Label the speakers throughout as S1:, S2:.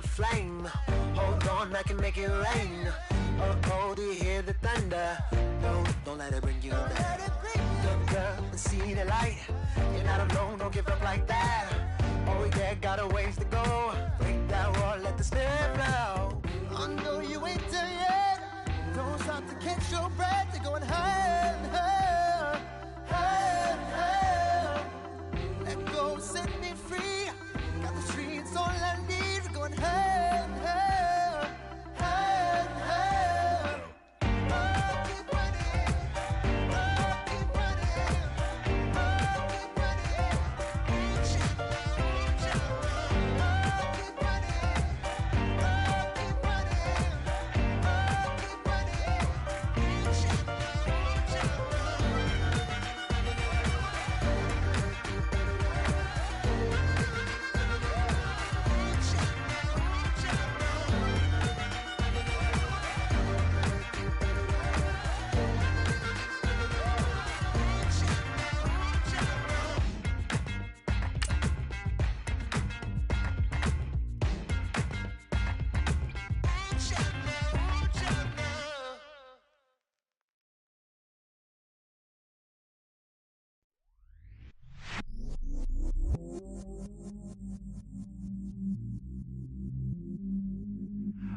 S1: the flame. Hold on, I can make it rain. Oh, do you hear the thunder? No, don't let it bring you down. Look up and see the light. You're not alone, don't give up like that. Oh yeah, got a ways to go. Break that wall, let the spirit flow. I know you ain't done yet. Don't stop to catch your breath. You're going higher and higher, higher and higher. Let go, set me free. Got the streets all I need. We're going higher and higher, higher and higher. Oh, keep running. Oh, keep running. Oh, keep running. Reach out, reach out. Oh, keep running. Oh, keep running. Oh, keep running. Reach out, reach out.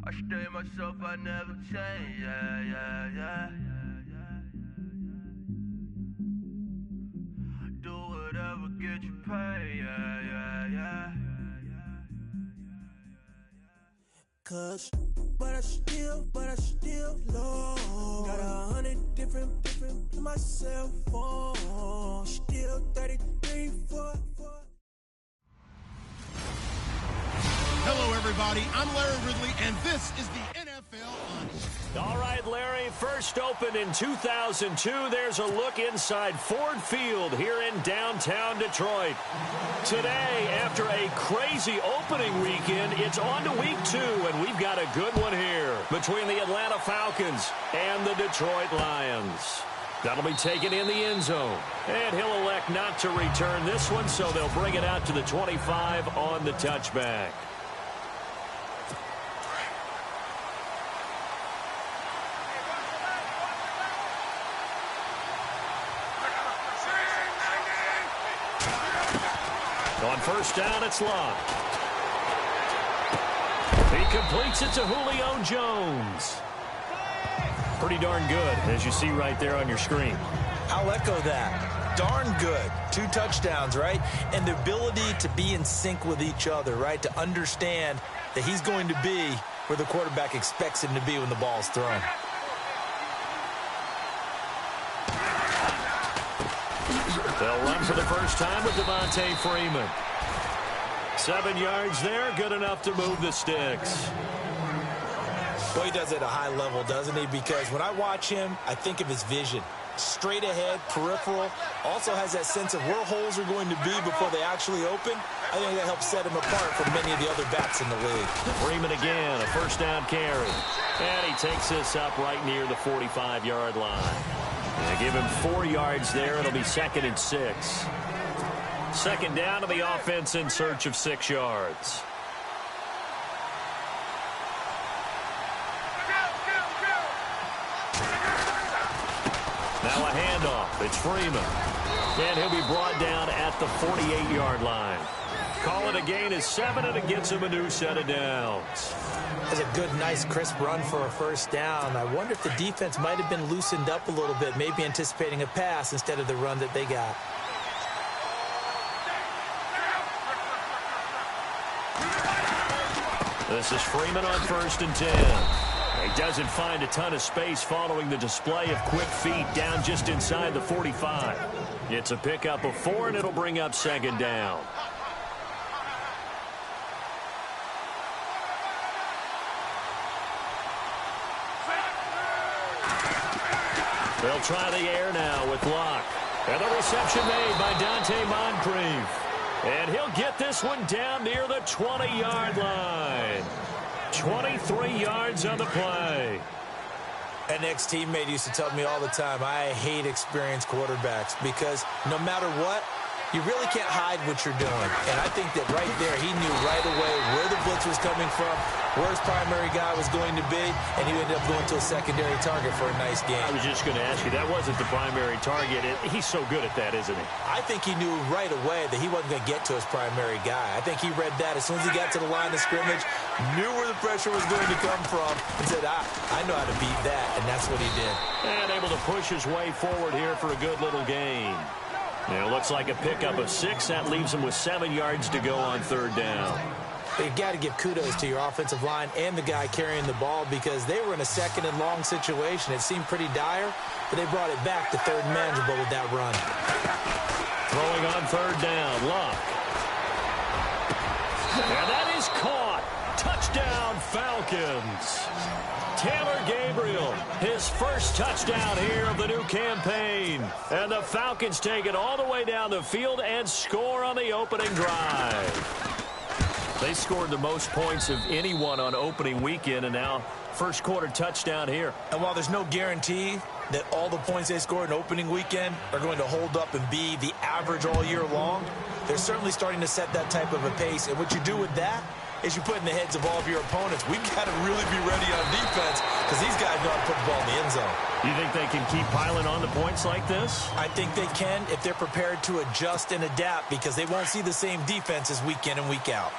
S2: I stay myself, I never change, yeah. Do whatever, get you paid, yeah.
S3: Cause, but I still low. Got 100 different in my cell phone. Still 33 for.
S4: Hello, everybody. I'm Larry Ridley, and this is the NFL on.
S5: All right, Larry, first opened in 2002. There's a look inside Ford Field here in downtown Detroit. Today, after a crazy opening weekend, it's on to week 2, and we've got a good one here between the Atlanta Falcons and the Detroit Lions. That'll be taken in the end zone. And he'll elect not to return this one, so they'll bring it out to the 25 on the touchback. On first down, it's locked. He completes it to Julio Jones. Pretty darn good, as you see right there on your screen.
S6: I'll echo that. Darn good. 2 touchdowns, right? And the ability to be in sync with each other, right? To understand that he's going to be where the quarterback expects him to be when the ball's thrown.
S5: They'll run for the first time with Devontae Freeman. 7 yards there, good enough to move the sticks.
S6: Well, he does it at a high level, doesn't he? Because when I watch him, I think of his vision. Straight ahead, peripheral. Also has that sense of where holes are going to be before they actually open. I think that helps set him apart from many of the other backs in the league. Freeman again, a first down carry. And he takes this up right near the 45-yard line. They give him 4 yards there. It'll be 2nd and 6. Second down to the offense in search of 6 yards. Now a handoff. It's Freeman. And he'll be brought down at the 48-yard line. Call it a gain of 7, and it gets him a new set of downs. That's a good, nice, crisp run for a first down. I wonder if the defense might have been loosened up a little bit, maybe anticipating a pass instead of the run that they got. This is Freeman on 1st and 10. He doesn't find a ton of space following the display of quick feet down just inside the 45. It's a pickup of 4, and it'll bring up 2nd down. They'll try the air now with Locke. And the reception made by Dante Moncrief. And he'll get this one down near the 20-yard line. 23 yards on the play. An ex-teammate used to tell me all the time, I hate experienced quarterbacks because no matter what, You really can't hide what you're doing. And I think that right there, he knew right away where the blitz was coming from, where his primary guy was going to be, and he ended up going to a secondary target for a nice game.
S5: I was just going to ask you, that wasn't the primary target. He's so good at that, isn't he?
S6: I think he knew right away that he wasn't going to get to his primary guy. I think he read that as soon as he got to the line of scrimmage, knew where the pressure was going to come from, and said, I know how to beat that, and that's what he did.
S5: And able to push his way forward here for a good little gain. It looks like a pickup of 6. That leaves him with 7 yards to go on third down.
S6: You've got to give kudos to your offensive line and the guy carrying the ball because they were in a second and long situation. It seemed pretty dire, but they brought it back to third and manageable with that run.
S5: Throwing on third down, Luck. And that is caught. Touchdown, Falcons. Taylor Gabriel, his first touchdown here of the new campaign. And the Falcons take it all the way down the field and score on the opening drive. They scored the most points of anyone on opening weekend, and now first quarter touchdown here.
S6: And while there's no guarantee that all the points they scored in opening weekend are going to hold up and be the average all year long, they're certainly starting to set that type of a pace. And what you do with that is you put in the heads of all of your opponents, we got to really be ready on defense because these guys know how to put the ball in the end zone.
S5: You think they can keep piling on the points like this?
S6: I think they can if they're prepared to adjust and adapt because they won't see the same defenses week in and week out.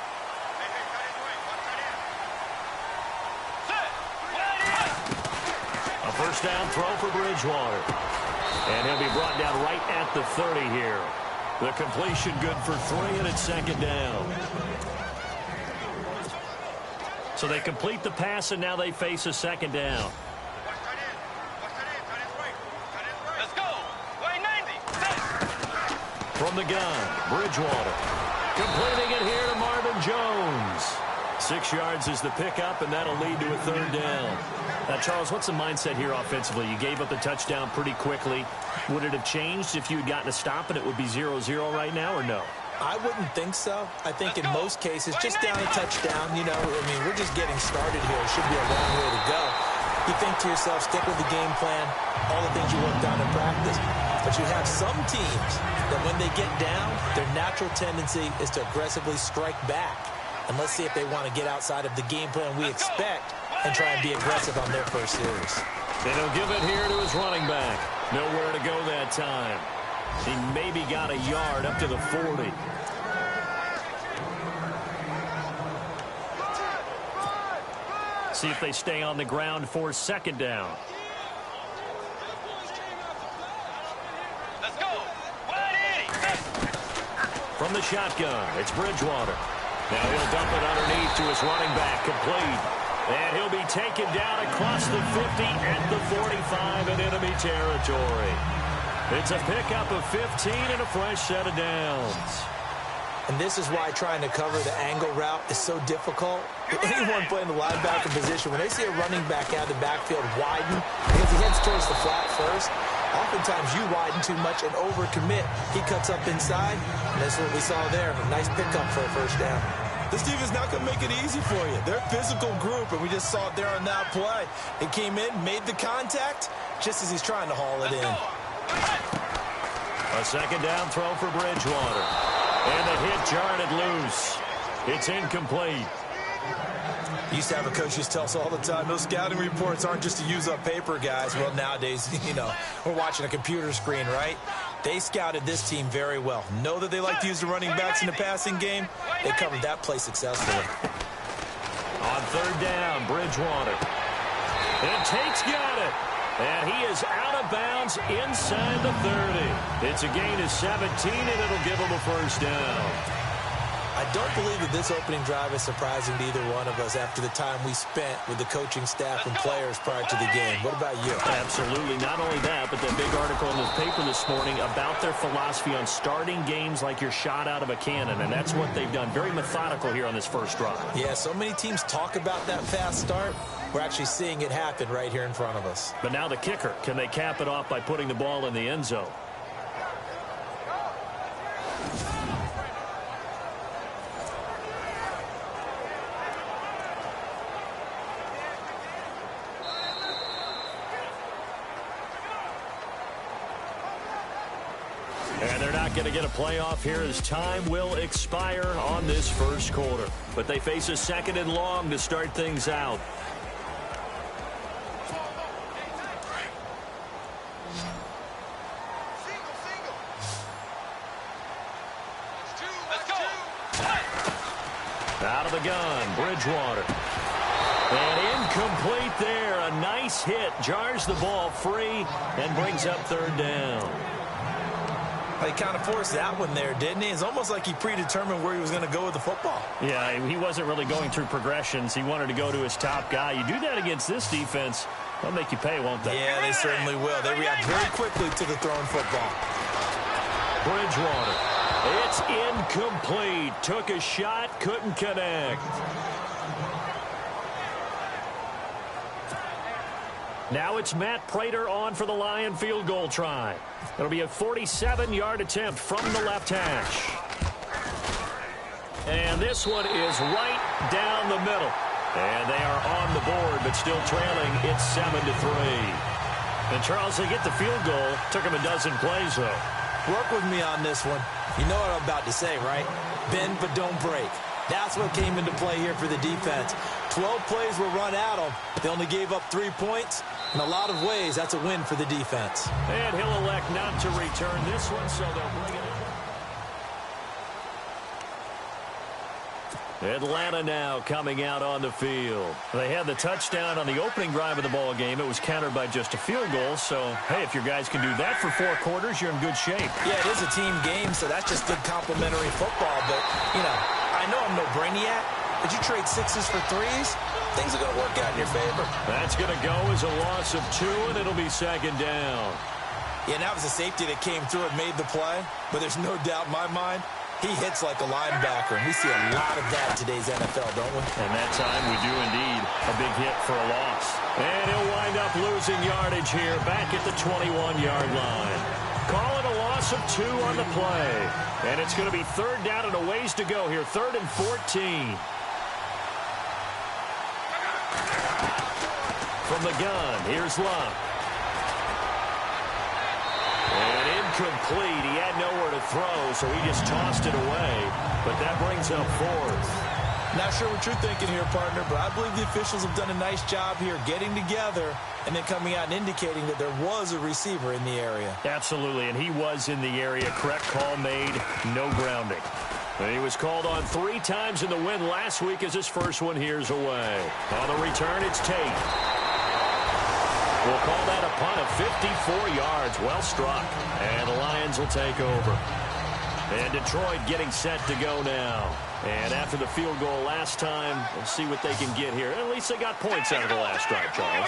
S5: A first down throw for Bridgewater. And he'll be brought down right at the 30 here. The completion good for 3, and it's second down. So they complete the pass, and now they face a second down.
S2: Let's go. Way 90.
S5: From the gun, Bridgewater. Completing it here to Marvin Jones. 6 yards is the pickup, and that'll lead to a third down. Now, Charles, what's the mindset here offensively? You gave up the touchdown pretty quickly. Would it have changed if you had gotten a stop and it would be 0-0 right now, or no?
S6: I wouldn't think so. I think in most cases, just down a touchdown, you know, I mean, we're just getting started here. It should be a long way to go. You think to yourself, stick with the game plan, all the things you worked on in practice. But you have some teams that when they get down, their natural tendency is to aggressively strike back. And let's see if they want to get outside of the game plan we expect and try and be aggressive on their first series.
S5: And he'll give it here to his running back. Nowhere to go that time. He maybe got a yard up to the 40. See if they stay on the ground for second down.
S2: Let's go. 180.
S5: From the shotgun, it's Bridgewater. Now he'll dump it underneath to his running back, complete. And he'll be taken down across the 50 at the 45 in enemy territory. It's a pickup of 15 and a fresh set of downs.
S6: And this is why trying to cover the angle route is so difficult. Anyone playing the linebacker position, when they see a running back out of the backfield widen, because he heads towards the flat first, oftentimes you widen too much and overcommit. He cuts up inside, and that's what we saw there. A nice pickup for a first down. This defense not going to make it easy for you. They're a physical group, and we just saw it there on that play. It came in, made the contact, just as he's trying to haul it in.
S5: A second down throw for Bridgewater. And the hit jarred loose. It's incomplete.
S6: Used to have a coach used to tell us all the time, those scouting reports aren't just to use up paper, guys. Well, nowadays, you know, we're watching a computer screen, right? They scouted this team very well. Know that they like to use the running backs in the passing game. They covered that play successfully.
S5: On third down, Bridgewater. And Tate's got it. And he is out of bounds inside the 30. It's a gain of 17, and it'll give him a first down.
S6: I don't believe that this opening drive is surprising to either one of us after the time we spent with the coaching staff and players prior to the game. What about you?
S5: Absolutely. Not only that, but that big article in the paper this morning about their philosophy on starting games like you're shot out of a cannon, and that's what they've done. Very methodical here on this first drive.
S6: Yeah, so many teams talk about that fast start. We're actually seeing it happen right here in front of us.
S5: But now the kicker. Can they cap it off by putting the ball in the end zone? And they're not going to get a playoff here as time will expire on this first quarter. But they face a second and long to start things out. Out of the gun, Bridgewater. And incomplete there. A nice hit. Jars the ball free and brings up third down.
S6: He kind of forced that one there, didn't he? It's almost like he predetermined where he was going to go with the football.
S5: Yeah, he wasn't really going through progressions. He wanted to go to his top guy. You do that against this defense, they'll make you pay, won't they?
S6: Yeah, they certainly will. They react very quickly to the thrown football.
S5: Bridgewater. It's incomplete. Took a shot, couldn't connect. Now it's Matt Prater on for the Lion field goal try. It'll be a 47-yard attempt from the left hash. And this one is right down the middle. And they are on the board, but still trailing. It's 7-3. And Charles, they get the field goal. Took them a dozen plays, though.
S6: Work with me on this one. You know what I'm about to say, right? Bend but don't break. That's what came into play here for the defense. 12 plays were run at them. They only gave up 3 points. In a lot of ways, that's a win for the defense.
S5: And he'll elect not to return this one, so they'll bring it in. Atlanta now coming out on the field. They had the touchdown on the opening drive of the ball game. It was countered by just a field goal. So, hey, if your guys can do that for 4 quarters, you're in good shape.
S6: Yeah, it is a team game, so that's just good complimentary football. But, you know, I know I'm no brainiac, but you trade 6s for 3s, things are going to work out in your favor.
S5: That's going to go as a loss of 2, and it'll be second down.
S6: Yeah, and that was a safety that came through and made the play. But there's no doubt in my mind, he hits like a linebacker, and we see a lot of that in today's NFL, don't we?
S5: And that time we do indeed. A big hit for a loss. And he'll wind up losing yardage here back at the 21-yard line. Call it a loss of 2 on the play. And it's going to be third down and a ways to go here. 3rd and 14. From the gun, here's Luck. And incomplete. He had nowhere to throw, so he just tossed it away. But that brings up 4th.
S6: Not sure what you're thinking here, partner, but I believe the officials have done a nice job here getting together and then coming out and indicating that there was a receiver in the area.
S5: Absolutely, and he was in the area. Correct call made, no grounding. And he was called on 3 times in the win last week as his first one here's away. On the return, it's Tate. We'll call that a punt of 54 yards. Well struck. And the Lions will take over. And Detroit getting set to go now. And after the field goal last time, we'll see what they can get here. At least they got points out of the last drive, Charles.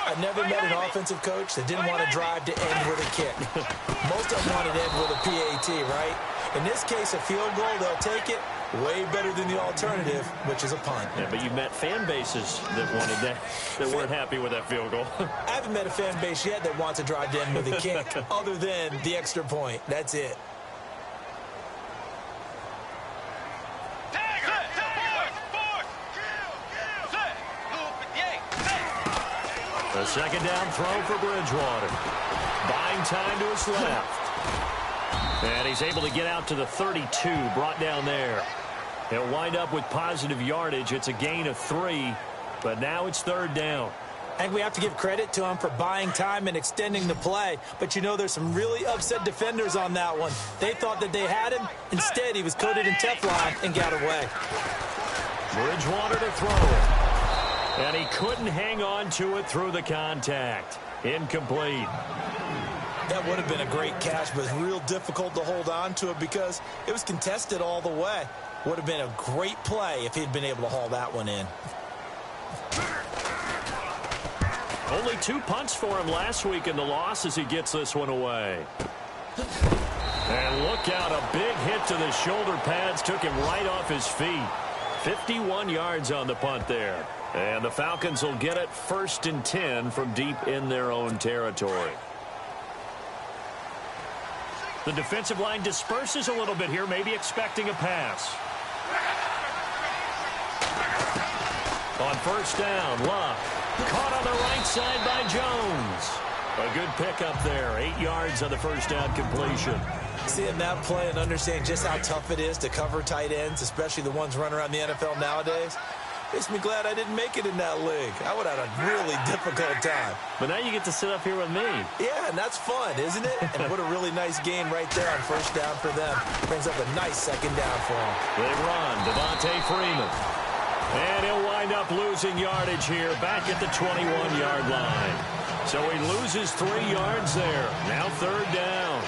S6: I've never met an offensive coach that didn't want to drive to end with a kick. Most of them wanted to end with a PAT, right? In this case, a field goal, they'll take it. Way better than the alternative, which is a punt.
S5: Yeah, but you met fan bases that wanted that, that weren't happy with that field goal.
S6: I haven't met a fan base yet that wants to drive to end with a kick, other than the extra point. That's it.
S5: A second down throw for Bridgewater. Buying time to his left. And he's able to get out to the 32, brought down there. He'll wind up with positive yardage. It's a gain of 3, but now it's third down.
S6: I think we have to give credit to him for buying time and extending the play. But, you know, there's some really upset defenders on that one. They thought that they had him. Instead, he was coated in Teflon and got away.
S5: Bridgewater to throw it. And he couldn't hang on to it through the contact. Incomplete.
S6: That would have been a great catch, but it's real difficult to hold on to it because it was contested all the way. Would have been a great play if he'd been able to haul that one in.
S5: Only 2 punts for him last week in the loss as he gets this one away. And look out, a big hit to the shoulder pads took him right off his feet. 51 yards on the punt there. And the Falcons will get it 1st and 10 from deep in their own territory. The defensive line disperses a little bit here, maybe expecting a pass. On first down, Luck. Caught on the right side by Jones. A good pickup there. 8 yards on the first down completion.
S6: Seeing that play and understanding just how tough it is to cover tight ends, especially the ones running around the NFL nowadays, makes me glad I didn't make it in that league. I would have had a really difficult time.
S5: But now you get to sit up here with me.
S6: Yeah, and that's fun, isn't it? And what a really nice game right there on first down for them. Brings up a nice second down for them.
S5: They run. Devontae Freeman. And he'll wind up losing yardage here back at the 21-yard line. So he loses 3 yards there. Now third down.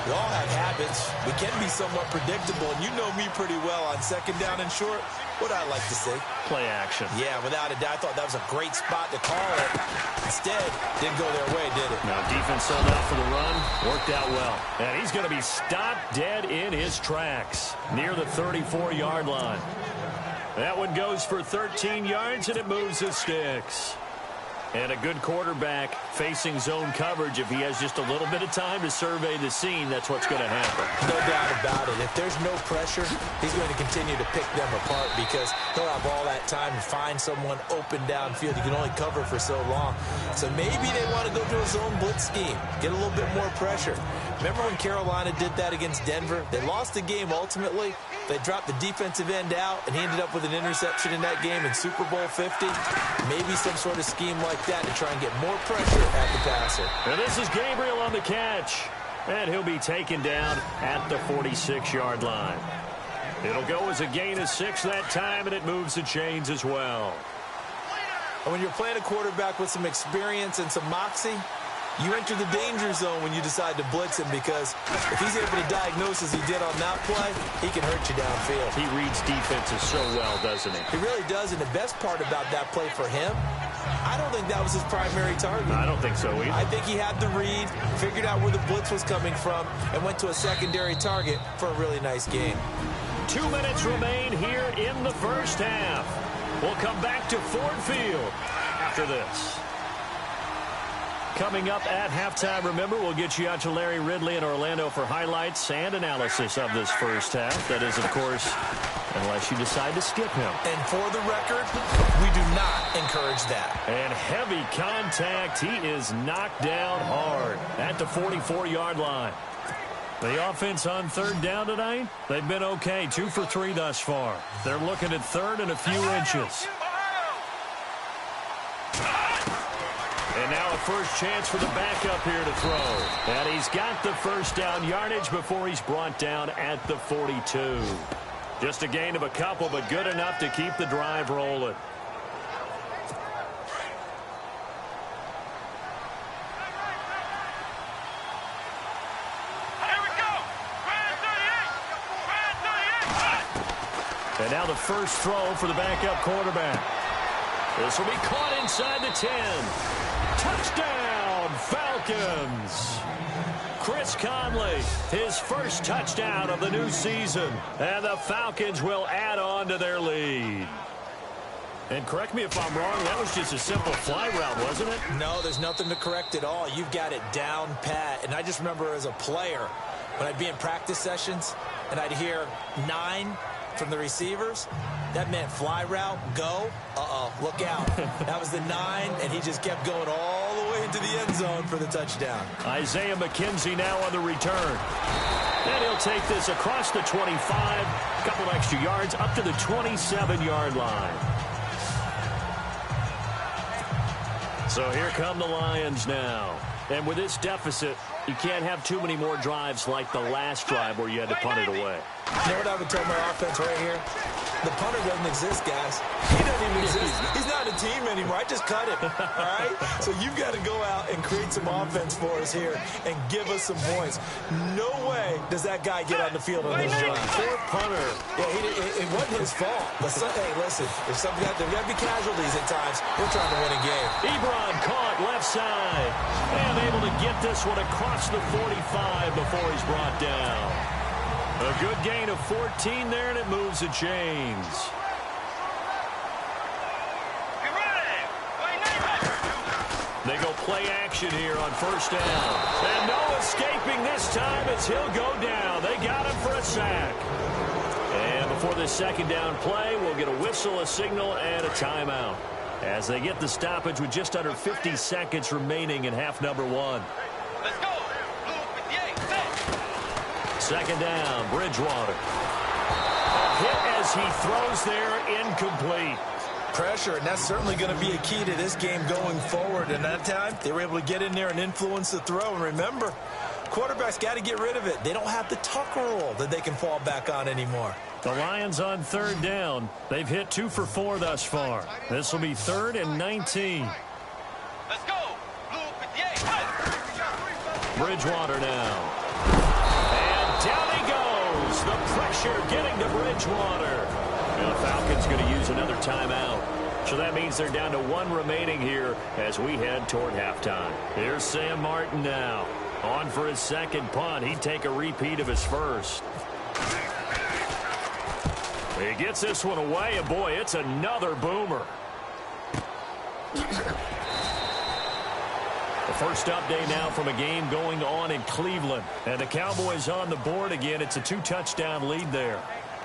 S6: We all have habits. We can be somewhat predictable, and you know me pretty well on second down and short. What I like to see.
S5: Play action.
S6: Yeah, without a doubt. I thought that was a great spot to call it. Instead, didn't go their way, did it?
S5: Now defense sold out for the run. Worked out well. And he's going to be stopped dead in his tracks near the 34-yard line. That one goes for 13 yards, and it moves the sticks. And a good quarterback facing zone coverage. If he has just a little bit of time to survey the scene, that's what's going to happen.
S6: No doubt about it. If there's no pressure, he's going to continue to pick them apart because he'll have all that time to find someone open downfield. He can only cover for so long. So maybe they want to go to a zone blitz scheme, get a little bit more pressure. Remember when Carolina did that against Denver? They lost the game ultimately. They dropped the defensive end out, and he ended up with an interception in that game in Super Bowl 50. Maybe some sort of scheme like that to try and get more pressure at the passer.
S5: And this is Gabriel on the catch. And he'll be taken down at the 46-yard line. It'll go as a gain of 6 that time, and it moves the chains as well.
S6: And when you're playing a quarterback with some experience and some moxie, you enter the danger zone when you decide to blitz him because if he's able to diagnose as he did on that play, he can hurt you downfield.
S5: He reads defenses so well, doesn't he?
S6: He really does, and the best part about that play for him, I don't think that was his primary target.
S5: I don't think so either.
S6: I think he had the read, figured out where the blitz was coming from, and went to a secondary target for a really nice game.
S5: 2 minutes remain here in the first half. We'll come back to Ford Field after this. Coming up at halftime, remember, we'll get you out to Larry Ridley in Orlando for highlights and analysis of this first half. That is, of course, unless you decide to skip him.
S6: And for the record, we do not encourage that.
S5: And heavy contact. He is knocked down hard at the 44-yard line. The offense on third down tonight, they've been okay. 2 for 3 thus far. They're looking at third and a few inches. And now a first chance for the backup here to throw. And he's got the first down yardage before he's brought down at the 42. Just a gain of a couple, but good enough to keep the drive rolling. And now the first throw for the backup quarterback. This will be caught inside the 10. Touchdown, Falcons. Chris Conley, his first touchdown of the new season. And the Falcons will add on to their lead. And correct me if I'm wrong, that was just a simple fly route, wasn't it?
S6: No, there's nothing to correct at all. You've got it down pat. And I just remember as a player, when I'd be in practice sessions, and I'd hear 9 from the receivers, that meant fly route, go, look out. That was the 9, and he just kept going all the way into the end zone for the touchdown.
S5: Isaiah McKenzie now on the return. And he'll take this across the 25, a couple extra yards, up to the 27-yard line. So here come the Lions now. And with this deficit, you can't have too many more drives like the last drive where you had to punt it away.
S6: You know what I would tell my offense right here? The punter doesn't exist, guys. He doesn't even exist. He's not a team anymore. I just cut him, all right? So you've got to go out and create some offense for us here and give us some points. No way does that guy get on the field on this drive.
S5: Poor punter.
S6: Yeah, it wasn't his fault. But hey, listen, there's got to be casualties at times. We're trying to win a game.
S5: Ebron caught left side. And able to get this one across the 45 before he's brought down. A good gain of 14 there, and it moves the chains. They go play action here on first down. And no escaping this time as he'll go down. They got him for a sack. And before this second down play, we'll get a whistle, a signal, and a timeout. As they get the stoppage with just under 50 seconds remaining in half number 1.
S2: Let's go.
S5: Second down, Bridgewater. A hit as he throws there, incomplete.
S6: Pressure, and that's certainly going to be a key to this game going forward. And that time, they were able to get in there and influence the throw. And remember, quarterbacks got to get rid of it. They don't have the Tucker rule that they can fall back on anymore.
S5: The Lions on third down. They've hit 2 for 4 thus far. This will be 3rd and 19.
S2: Let's go.
S5: Bridgewater now. And down he goes. The pressure getting to Bridgewater. And the Falcons going to use another timeout. So that means they're down to 1 remaining here as we head toward halftime. Here's Sam Martin now. On for his second punt. He'd take a repeat of his first. He gets this one away, and boy, it's another boomer. The first update now from a game going on in Cleveland. And the Cowboys on the board again. It's a 2-touchdown lead there.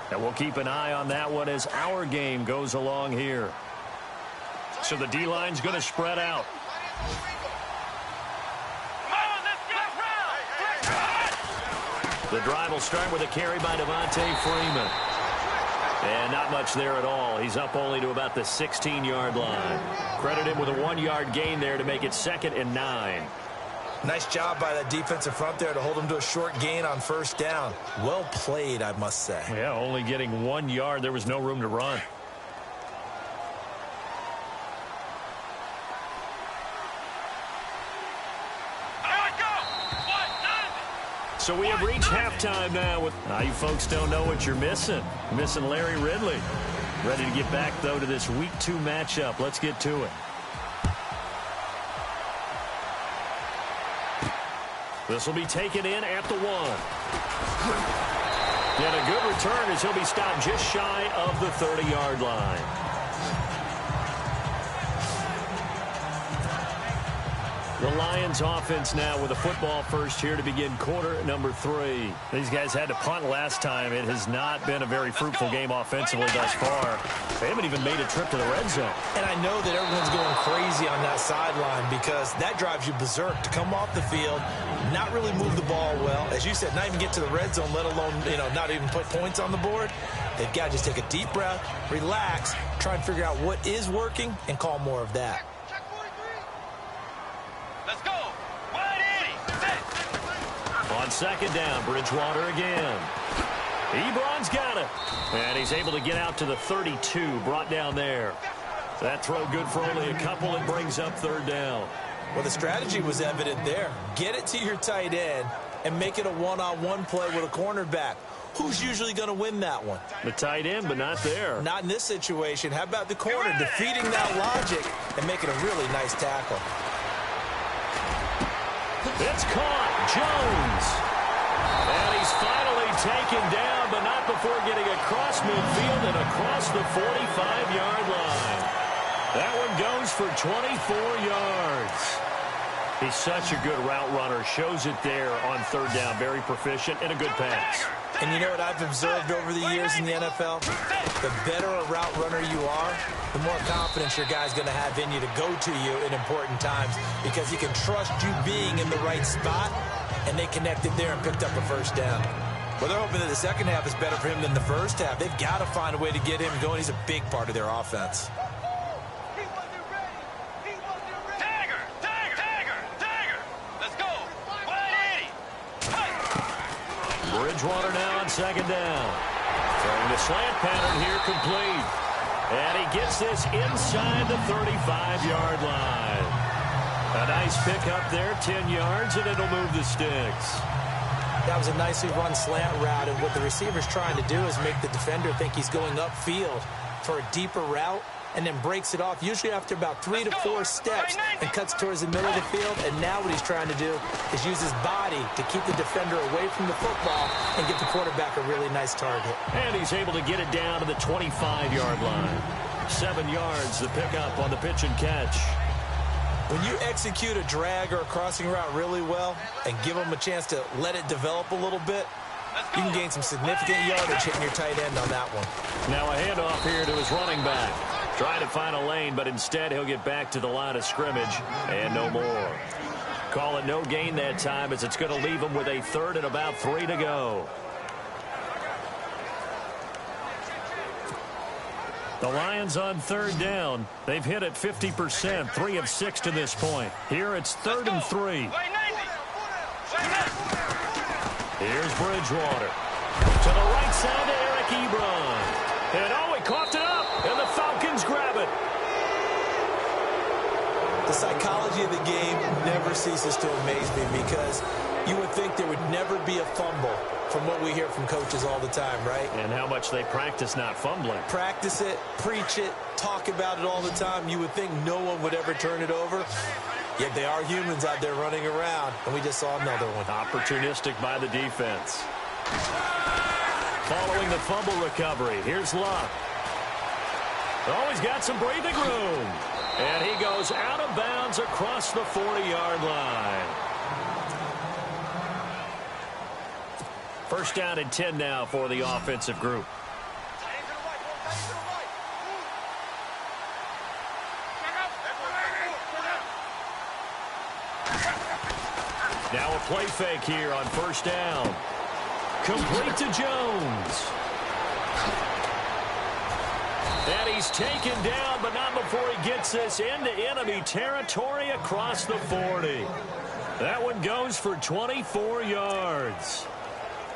S5: And we'll keep an eye on that one as our game goes along here. So the D-line's going to spread out. The drive will start with a carry by Devontae Freeman. And not much there at all. He's up only to about the 16-yard line. Credit him with a 1-yard gain there to make it 2nd and 9.
S6: Nice job by that defensive front there to hold him to a short gain on first down. Well played, I must say.
S5: Yeah, only getting 1 yard. There was no room to run. So we have reached halftime now. Now you folks don't know what you're missing. You're missing Larry Ridley. Ready to get back, though, to this Week 2 matchup. Let's get to it. This will be taken in at the 1. And a good return as he'll be stopped just shy of the 30-yard line. The Lions offense now with a football first here to begin quarter number 3. These guys had to punt last time. It has not been a very fruitful game offensively thus far. They haven't even made a trip to the red zone.
S6: And I know that everyone's going crazy on that sideline because that drives you berserk to come off the field, not really move the ball well. As you said, not even get to the red zone, let alone, not even put points on the board. They've got to just take a deep breath, relax, try and figure out what is working, and call more of that.
S2: Let's go. 180.
S5: On second down, Bridgewater again. Ebron's got it. And he's able to get out to the 32, brought down there. That throw good for only a couple. It brings up third down.
S6: Well, the strategy was evident there. Get it to your tight end and make it a one-on-one play with a cornerback. Who's usually going to win that one?
S5: The tight end, but not there.
S6: Not in this situation. How about the corner defeating that logic and making a really nice tackle?
S5: It's caught. Jones. And he's finally taken down, but not before getting across midfield and across the 45-yard line. That one goes for 24 yards. He's such a good route runner. Shows it there on third down. Very proficient and a good pass.
S6: And you know what I've observed over the years in the NFL? The better a route runner you are, the more confidence your guy's going to have in you to go to you in important times because he can trust you being in the right spot, and they connected there and picked up a first down. Well, they're hoping that the second half is better for him than the first half. They've got to find a way to get him going. He's a big part of their offense.
S5: Bridgewater now on second down. Throwing the slant pattern here complete. And he gets this inside the 35-yard line. A nice pickup there, 10 yards, and it'll move the sticks.
S6: That was a nicely run slant route, and what the receiver's trying to do is make the defender think he's going upfield for a deeper route, and then breaks it off, usually after about 3 to 4 steps, and cuts towards the middle of the field. And now what he's trying to do is use his body to keep the defender away from the football and give the quarterback a really nice target.
S5: And he's able to get it down to the 25-yard line. 7 yards, the pickup on the pitch and catch.
S6: When you execute a drag or a crossing route really well and give them a chance to let it develop a little bit, you can gain some significant yardage hitting your tight end on that one.
S5: Now a handoff here to his running back. Trying to find a lane, but instead he'll get back to the line of scrimmage and no more. Call it no gain that time as it's going to leave them with a third and about 3 to go. The Lions on third down. They've hit it 50%, 3 of 6 to this point. Here it's 3rd and 3. Here's Bridgewater. To the right side to Eric Ebron. And he coughed it up, and the Falcons grab it.
S6: The psychology of the game never ceases to amaze me because you would think there would never be a fumble from what we hear from coaches all the time, right?
S5: And how much they practice not fumbling.
S6: Practice it, preach it, talk about it all the time. You would think no one would ever turn it over. Yet they are humans out there running around, and we just saw another one.
S5: Opportunistic by the defense. Following the fumble recovery, here's Luck. He's got some breathing room. And he goes out of bounds across the 40-yard line. First down and 10 now for the offensive group. Now a play fake here on first down. Complete to Jones. And he's taken down, but not before he gets this into enemy territory across the 40. That one goes for 24 yards.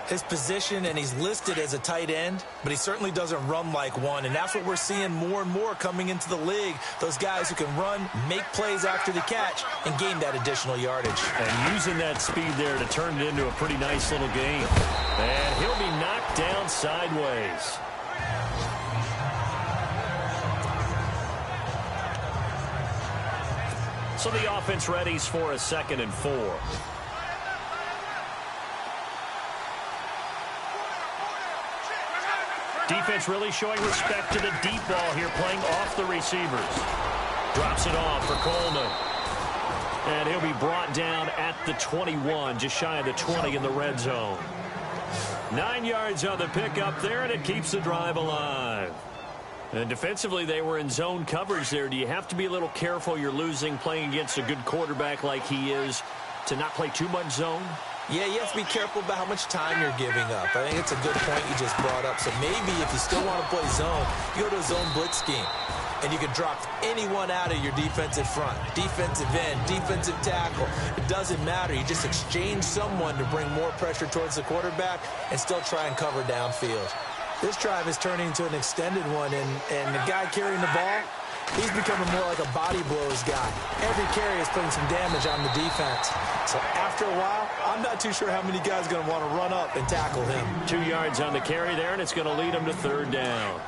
S6: His position, and he's listed as a tight end, but he certainly doesn't run like one, and that's what we're seeing more and more coming into the league. Those guys who can run, make plays after the catch, and gain that additional yardage.
S5: And using that speed there to turn it into a pretty nice little game. And he'll be knocked down sideways. So the offense readies for a 2nd and 4. Defense really showing respect to the deep ball here, playing off the receivers. Drops it off for Coleman. And he'll be brought down at the 21, just shy of the 20 in the red zone. 9 yards on the pickup there, and it keeps the drive alive. And defensively, they were in zone coverage there. Do you have to be a little careful? You're losing, playing against a good quarterback like he is, to not play too much zone?
S6: Yeah, you have to be careful about how much time you're giving up. I think it's a good point you just brought up. So maybe if you still want to play zone, you go to a zone blitz scheme. And you can drop anyone out of your defensive front. Defensive end, defensive tackle. It doesn't matter. You just exchange someone to bring more pressure towards the quarterback and still try and cover downfield. This drive is turning into an extended one, and the guy carrying the ball, he's becoming more like a body blows guy. Every carry is putting some damage on the defense. So after a while, I'm not too sure how many guys are going to want to run up and tackle him.
S5: 2 yards on the carry there, and it's going to lead him to 3rd down.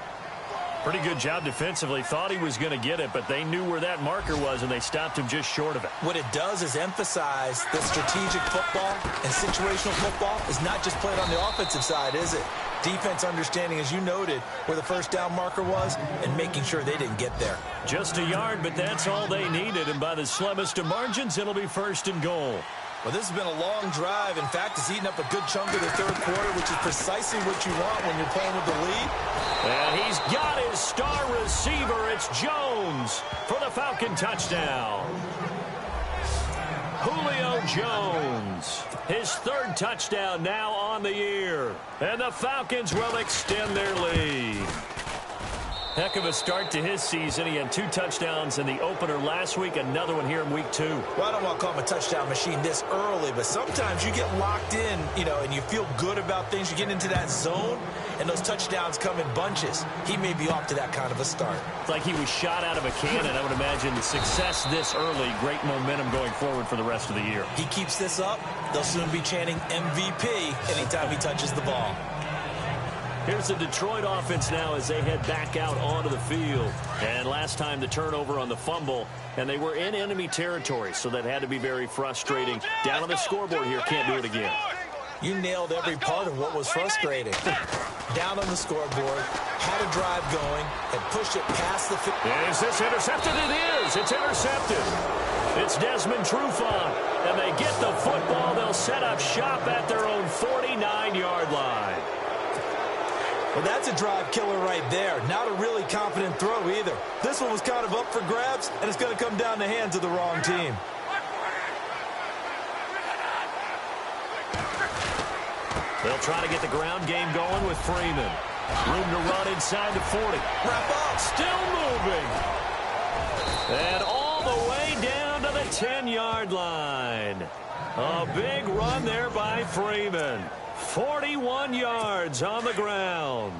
S5: Pretty good job defensively. Thought he was going to get it, but they knew where that marker was, and they stopped him just short of it.
S6: What it does is emphasize that strategic football and situational football is not just played on the offensive side, is it? Defense understanding, as you noted, where the first down marker was and making sure they didn't get there.
S5: Just a yard, but that's all they needed, and by the slimmest of margins, it'll be 1st and goal.
S6: Well, this has been a long drive. In fact, it's eaten up a good chunk of the 3rd quarter, which is precisely what you want when you're playing with the lead.
S5: And he's got his star receiver. It's Jones for the Falcon touchdown. Julio Jones, his 3rd touchdown now on the year. And the Falcons will extend their lead. Heck of a start to his season. He had 2 touchdowns in the opener last week, another one here in week 2.
S6: Well, I don't want to call him a touchdown machine this early, but sometimes you get locked in, and you feel good about things. You get into that zone, and those touchdowns come in bunches. He may be off to that kind of a start.
S5: It's like he was shot out of a cannon. I would imagine the success this early, great momentum going forward for the rest of the year.
S6: He keeps this up, they'll soon be chanting MVP anytime he touches the ball.
S5: Here's the Detroit offense now as they head back out onto the field. And last time the turnover on the fumble, and they were in enemy territory, so that had to be very frustrating. Down on the scoreboard here, can't do it again.
S6: You nailed every part of what was frustrating. Down on the scoreboard, had a drive going, and pushed it past the...
S5: Is this intercepted? It is. It's intercepted. It's Desmond Trufant, and they get the football. They'll set up shop at their own 49-yard line.
S6: Well, that's a drive killer right there. Not a really confident throw either. This one was kind of up for grabs, and it's going to come down the hands of the wrong team.
S5: They'll try to get the ground game going with Freeman. Room to run inside the 40.
S6: Wrap up.
S5: Still moving. And all the way down to the 10-yard line. A big run there by Freeman. 41 yards on the ground.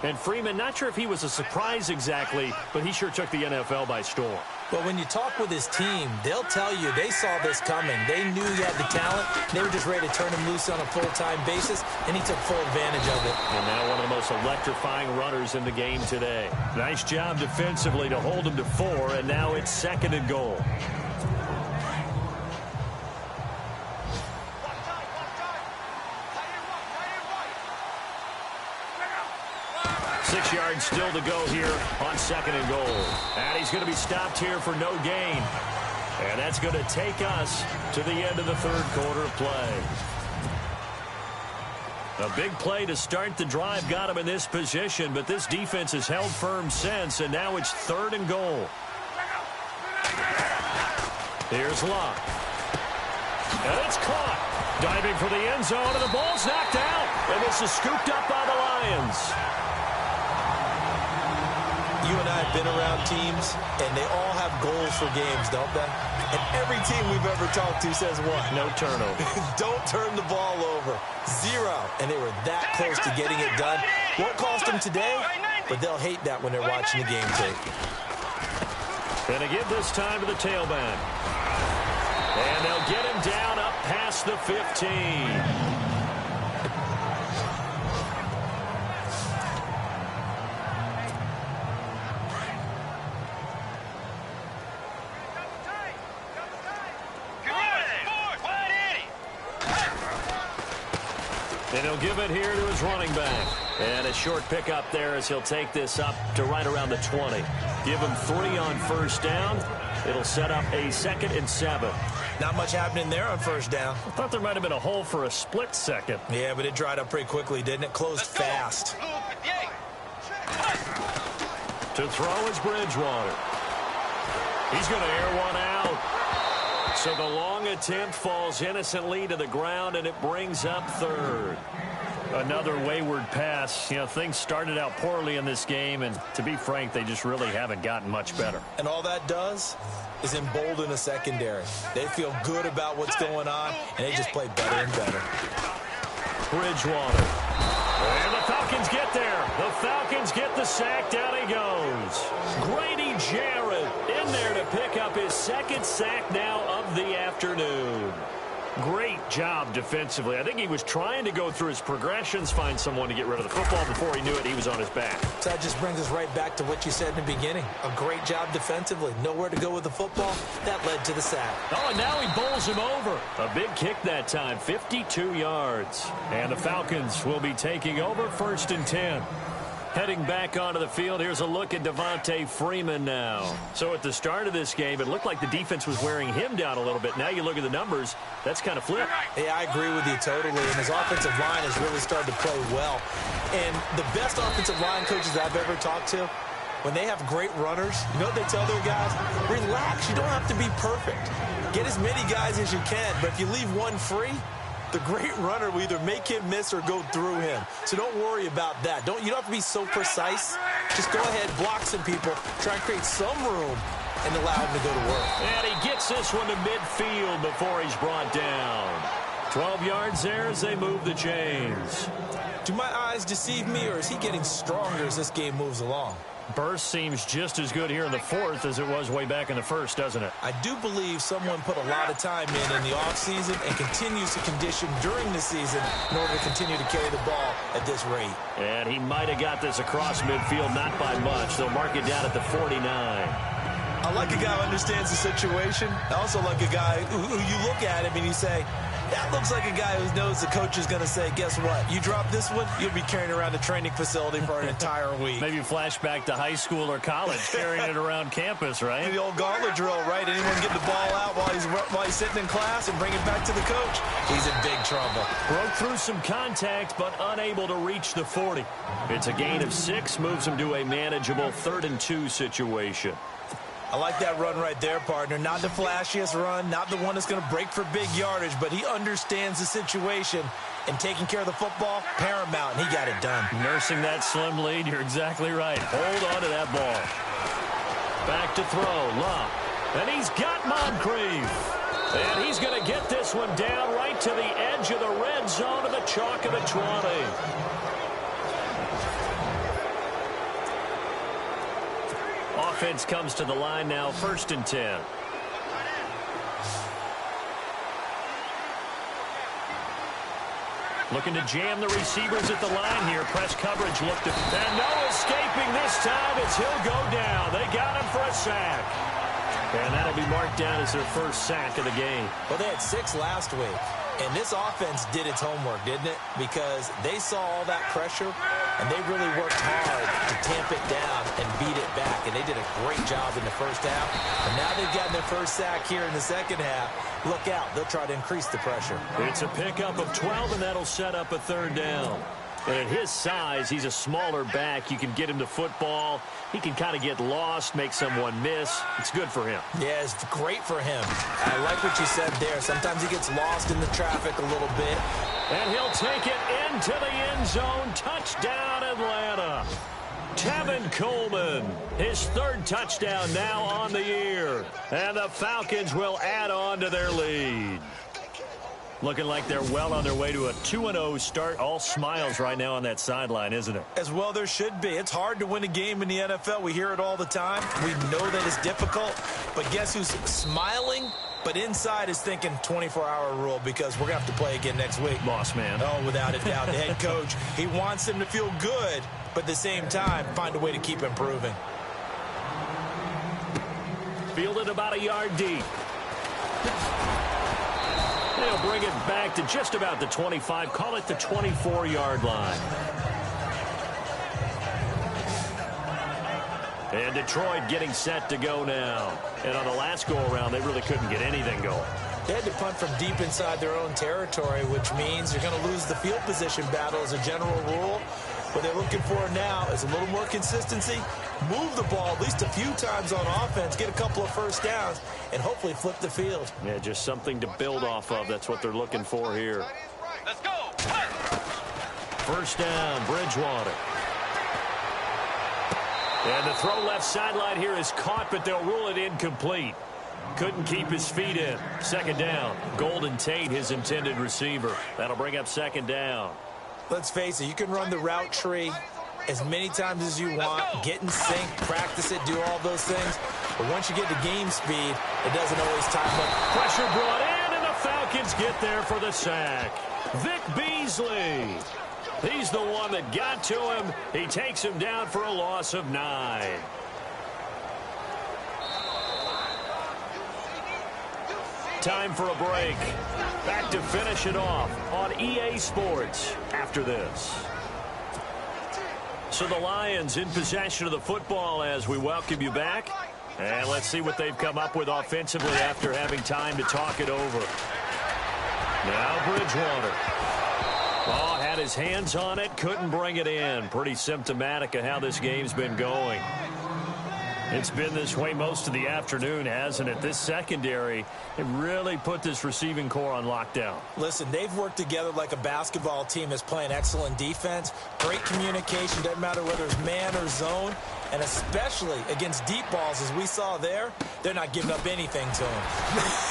S5: And Freeman, not sure if he was a surprise exactly, but he sure took the NFL by storm.
S6: But when you talk with his team, they'll tell you they saw this coming. They knew he had the talent. They were just ready to turn him loose on a full-time basis, and he took full advantage of it.
S5: And now one of the most electrifying runners in the game today. Nice job defensively to hold him to 4, and now it's 2nd and goal. 6 yards still to go here on 2nd and goal. And he's going to be stopped here for no gain. And that's going to take us to the end of the 3rd quarter of play. A big play to start the drive got him in this position, but this defense has held firm since, and now it's 3rd and goal. Here's Locke. And it's caught. Diving for the end zone, and the ball's knocked out. And this is scooped up by the Lions.
S6: You and I have been around teams, and they all have goals for games, don't they? And every team we've ever talked to says what?
S5: No turnover.
S6: Don't turn the ball over. 0. And they were that close to getting it done. Won't cost them today, but they'll hate that when they're watching the game tape.
S5: And they give this time to the tailback. And they'll get him down up past the 15. And he'll give it here to his running back. And a short pickup there as he'll take this up to right around the 20. Give him 3 on 1st down. It'll set up a 2nd and 7.
S6: Not much happening there on 1st down.
S5: I thought there might have been a hole for a split second.
S6: Yeah, but it dried up pretty quickly, didn't it? Closed fast.
S5: To throw is Bridgewater. He's going to air one out. So the long attempt falls innocently to the ground, and it brings up 3rd. Another wayward pass. You know, things started out poorly in this game, and to be frank, they just really haven't gotten much better.
S6: And all that does is embolden a secondary. They feel good about what's going on, and they just play better and better.
S5: Bridgewater. And the Falcons get there. The Falcons get the sack. Down he goes. Grady Jarrett in there to pick up his 2nd sack now of the afternoon. Great job defensively. I think he was trying to go through his progressions, find someone to get rid of the football. Before he knew it, he was on his back.
S6: So that just brings us right back to what you said in the beginning. A great job defensively. Nowhere to go with the football. That led to the sack.
S5: Oh, and now he bowls him over. A big kick that time, 52 yards. And the Falcons will be taking over 1st and 10. Heading back onto the field, here's a look at Devontae Freeman now. So at the start of this game, it looked like the defense was wearing him down a little bit. Now you look at the numbers, that's kind of flipped.
S6: Yeah, I agree with you totally. And his offensive line has really started to play well. And the best offensive line coaches I've ever talked to, when they have great runners, you know what they tell their guys? Relax, you don't have to be perfect. Get as many guys as you can, but if you leave one free, the great runner will either make him miss or go through him. So don't worry about that. You don't have to be so precise. Just go ahead, block some people, try and create some room, and allow him to go to work.
S5: And he gets this one to midfield before he's brought down. 12 yards there as they move the chains.
S6: Do my eyes deceive me, or is he getting stronger as this game moves along?
S5: Burst seems just as good here in the 4th as it was way back in the 1st, doesn't it?
S6: I do believe someone put a lot of time in the offseason and continues to condition during the season in order to continue to carry the ball at this rate.
S5: And he might have got this across midfield, not by much. They'll mark it down at the 49.
S6: I like a guy who understands the situation. I also like a guy who you look at him and you say, that looks like a guy who knows the coach is going to say, guess what? You drop this one, you'll be carrying around the training facility for an entire week.
S5: Maybe flashback to high school or college, carrying it around campus, right?
S6: The old gauntlet drill, right? Anyone get the ball out while he's sitting in class and bring it back to the coach? He's in big trouble.
S5: Broke through some contact, but unable to reach the 40. It's a gain of 6, moves him to a manageable 3rd and 2 situation.
S6: I like that run right there, partner. Not the flashiest run, not the one that's going to break for big yardage, but he understands the situation, and taking care of the football, paramount, and he got it done.
S5: Nursing that slim lead, you're exactly right. Hold on to that ball. Back to throw, Love. And he's got Moncrief. And he's going to get this one down right to the edge of the red zone of the chalk of the 20. Offense comes to the line now, 1st and 10. Looking to jam the receivers at the line here. Press coverage looked at. And no escaping this time as he'll go down. They got him for a sack. And that'll be marked down as their first sack of the game.
S6: Well, they had 6 last week. And this offense did its homework, didn't it? Because they saw all that pressure, and they really worked hard to tamp it down and beat it back. And they did a great job in the first half. And now they've gotten their first sack here in the second half. Look out. They'll try to increase the pressure.
S5: It's a pickup of 12, and that'll set up a 3rd down. And at his size, he's a smaller back. You can get him to football. He can kind of get lost, make someone miss. It's good for him.
S6: Yeah, it's great for him. I like what you said there. Sometimes he gets lost in the traffic a little bit.
S5: And he'll take it into the end zone. Touchdown, Atlanta. Tevin Coleman, his 3rd touchdown now on the year. And the Falcons will add on to their lead. Looking like they're well on their way to a 2-0 start. All smiles right now on that sideline, isn't it?
S6: As well there should be. It's hard to win a game in the NFL. We hear it all the time. We know that it's difficult. But guess who's smiling? But inside is thinking 24-hour rule because we're going to have to play again next week.
S5: Boss man.
S6: Oh, without a doubt. The head coach, he wants them to feel good, but at the same time, find a way to keep improving.
S5: Fielded about a yard deep. They'll bring it back to just about the 25. Call it the 24-yard line. And Detroit getting set to go now. And on the last go-around, they really couldn't get anything going.
S6: They had to punt from deep inside their own territory, which means you're going to lose the field position battle as a general rule. What they're looking for now is a little more consistency, move the ball at least a few times on offense, get a couple of first downs, and hopefully flip the field.
S5: Yeah, just something to build off of. That's what they're looking for here.
S2: Let's go.
S5: 1st down, Bridgewater. And the throw left sideline here is caught, but they'll rule it incomplete. Couldn't keep his feet in. 2nd down, Golden Tate, his intended receiver. That'll bring up 2nd down.
S6: Let's face it, you can run the route tree as many times as you want, get in sync, practice it, do all those things. But once you get to game speed, it doesn't always time up.
S5: Pressure brought in, and the Falcons get there for the sack. Vic Beasley. He's the one that got to him. He takes him down for a loss of 9. Time for a break. Back to finish it off on EA Sports after this. So the Lions in possession of the football as we welcome you back. And let's see what they've come up with offensively after having time to talk it over. Now Bridgewater. Oh, had his hands on it, couldn't bring it in. Pretty symptomatic of how this game's been going. It's been this way most of the afternoon, hasn't it? This secondary, it really put this receiving core on lockdown.
S6: Listen, they've worked together like a basketball team that's playing excellent defense. Great communication, doesn't matter whether it's man or zone. And especially against deep balls, as we saw there, they're not giving up anything to him.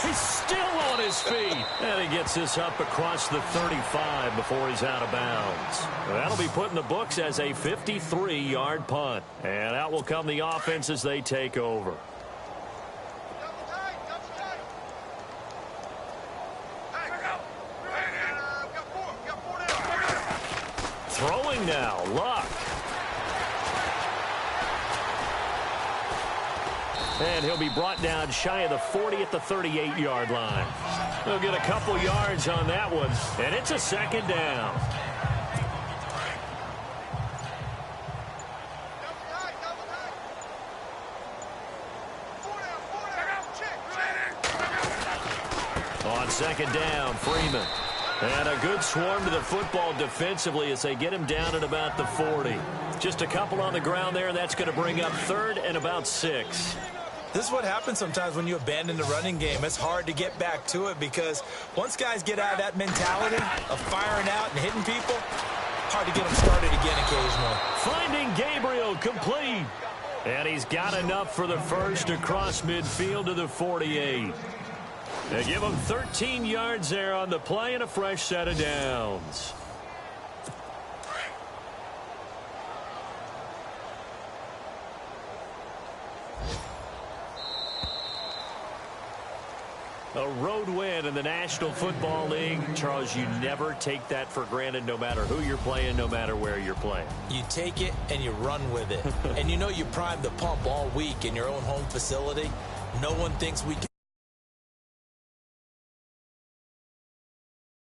S5: He's still on his feet. And he gets this up across the 35 before he's out of bounds. That'll be put in the books as a 53-yard punt. And out will come the offense as they take over. Throwing now, Luck. And he'll be brought down shy of the 40 at the 38-yard line. They'll get a couple yards on that one, and it's a 2nd down. On 2nd down, Freeman. And a good swarm to the football defensively as they get him down at about the 40. Just a couple on the ground there, and that's going to bring up 3rd and about 6.
S6: This is what happens sometimes when you abandon the running game. It's hard to get back to it because once guys get out of that mentality of firing out and hitting people, hard to get them started again occasionally.
S5: Finding Gabriel complete. And he's got enough for the first across midfield to the 48. They give him 13 yards there on the play and a fresh set of downs. A road win in the National Football League. Charles, you never take that for granted no matter who you're playing, no matter where you're playing.
S6: You take it and you run with it. And you know you primed the pump all week in your own home facility. No one thinks we can